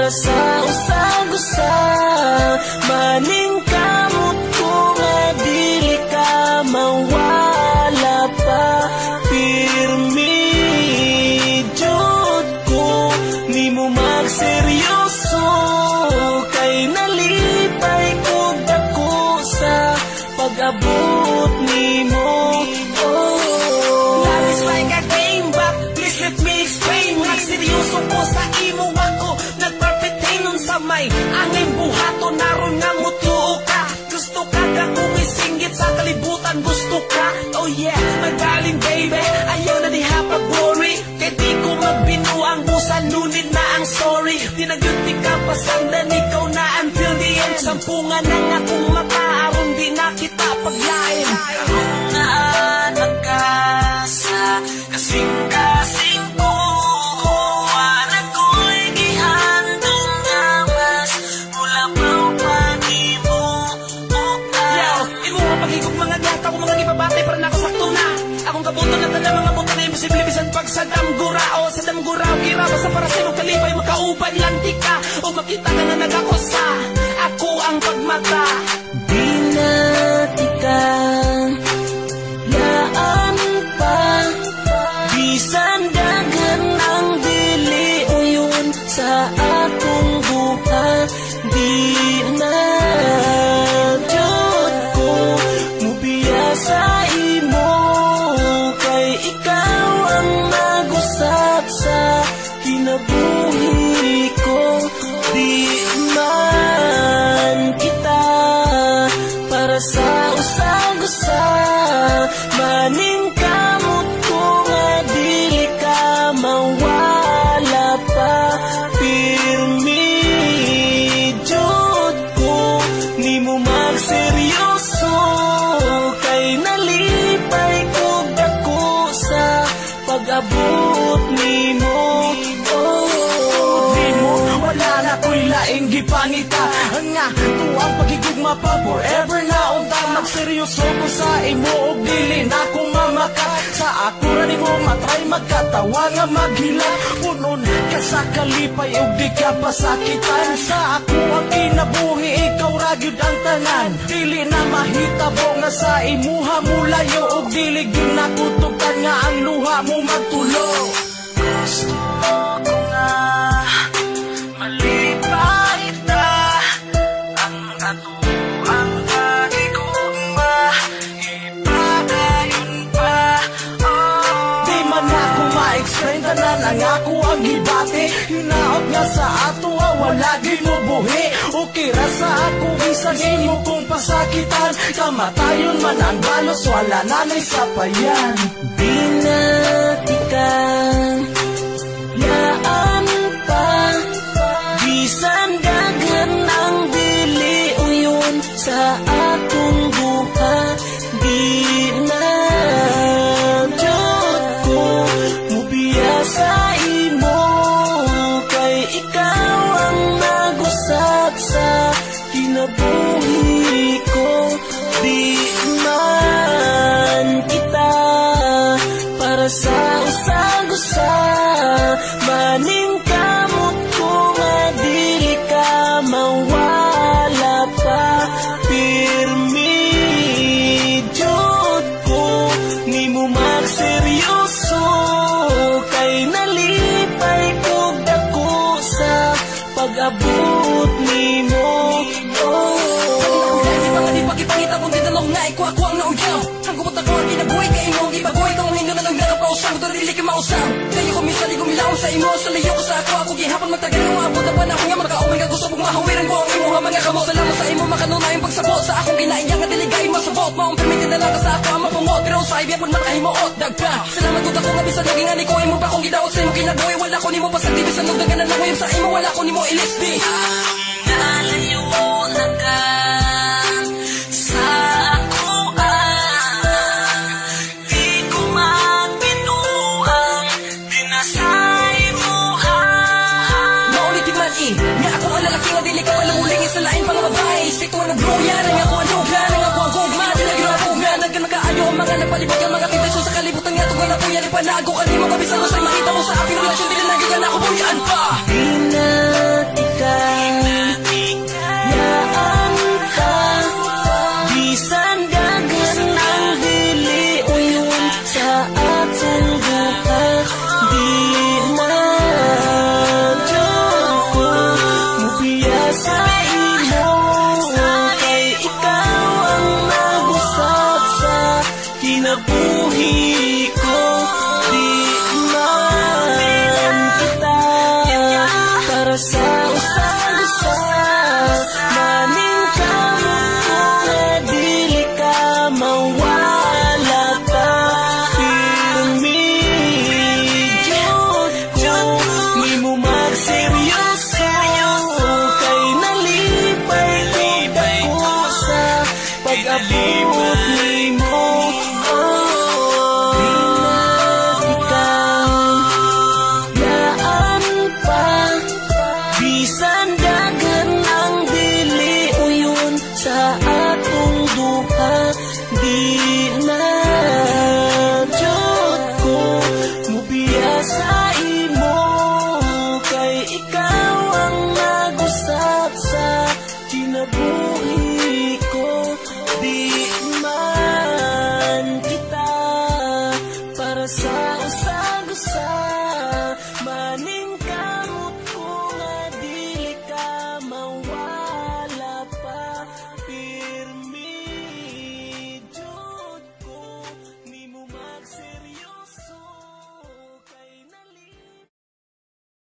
para sa usag-usa. Maning kamot ko nga dili ka mawala pa. Pirmi jud ko nimo magseryoso, kay nalipay ko dako sa pag-abot nimo. Love is like a game, but please let me explain. Nagseryoso ko sa imo ako, nagperpetain nun sa may angin buhato, naroon nga mutuo ka. Gusto ka kung isingit sa kalibutan, gusto ka. Oh yeah, my darling baby, ayaw na di hapag-worry, kaya di ko magbinuang busan, nunit na ang sorry. Di nagyuti ka pasandan, ikaw na until the end. Sampungan na nga kung makaarong di na kita paglain. Naanak ka sa kasing-kasing ko, wala ko'y gihandong nga mas mula pang panimo o ka. Yo, imo nga pag-higog mga gata ko mga gipabatay para nakasakto na. Akong kabuto na tala mga buta na imposible bisan pag sa damgurao. Sa damgurao kira basta para sa imo kalipay makaubad lang tika. O makita ka na nagakosa, ako ang pagmata. Di na tika laan pa, bisan dagan ang dili uyon sa akong buhat. Di na jud ko mubiya sa imo, kay ikaw ang nag-usap sa kinabuhi ko. Di man kita para sa usag-usa, maning kamot ko nga dili ka mawala pa. Pirmi jud ko nimo magseryoso, kay nalipay ko dako sa pag-abot nimo. Wala na ko'y laing gipangita, nga tuwang pagigugma pa forever na unta. Magseryoso ko sa imo og dili na ko mamakat. Sa ako ra nimo matry magkatawa nga maghila. Punon ka sa kalipay og di ka pasakitan. Sa ako ang kinabuhi, ikaw ra gyud ang tanan. Dili na mahitabo nga sa imuha mo layo, og dili gyud nakutugtan nga ang luha mo magtulo. Gusto ko nga malipay ta ang ato ang pagigugma, ipadayon pa. Di man ako ma-explain, tanan ang ako ang gibati. Hinaot nga sa ato wala di mo buhi. Okay ra sa ako bisan imo kong pasakitan. Kamatayon man ang balos, wala na may sapayan. Di na tika laan pa, bisan dagan ang dili uyon sa akong buhat. Di na jud ko mubiya sa imo, kay ikaw ang nag-usap sa kinabuhi ko. Di man kita para sa usag-usa, maning kamot ko nga dili ka mawala pa. Pirmi jud ko nimo magseryoso, kay nalipay ko dako sa pag-abot nimo. Di pagkipangita kung tinanong nga ako ang nauyaw. Ang kumot ako ang kinabuhi ka imo, ibabuhay kong hindi na lang nakapausang. Dili ka mausang, kayo ko minsan di gumilaw sa imo. Sa layo ko sa ako gihapon magtagal ng maabot na panahon nga makauwi ka. Gusto mong mahawiran ko ang imo nga mga kamot. Salamat sa imo makanunay ang pagsabot sa akong ginaiyang nga diligay masabot. Maong permitin na lang ka sa ako ang mapungot, pero sa ibiyapon makahimuot dagpa. Salamat ko nga bisan naging ani ko imo pa kong gidaot sa imo kinabuhi. Wala ko nimo pasagdi bisan nagdagan na languyam sa imo, wala ko nimo ilisbi. Nalayo na ka sa ako, di ko magbinuang, di na sa imuha. Maulitin man nga ako ang lalaki nga dili ka malamuling sa lain pang babae. Isip ko ang nagloya, nang ako ang lugla, nang ako ang gugma, di nagrawugla. Nagkanakaayo ang mga napalibot ang mga kibeso sa kalibutan nga tunggal na po yan. Ipanago ka nimo kabisalo sa makita mo sa aking relasyon, di na nagyugan ako buyan pa. Di na para sa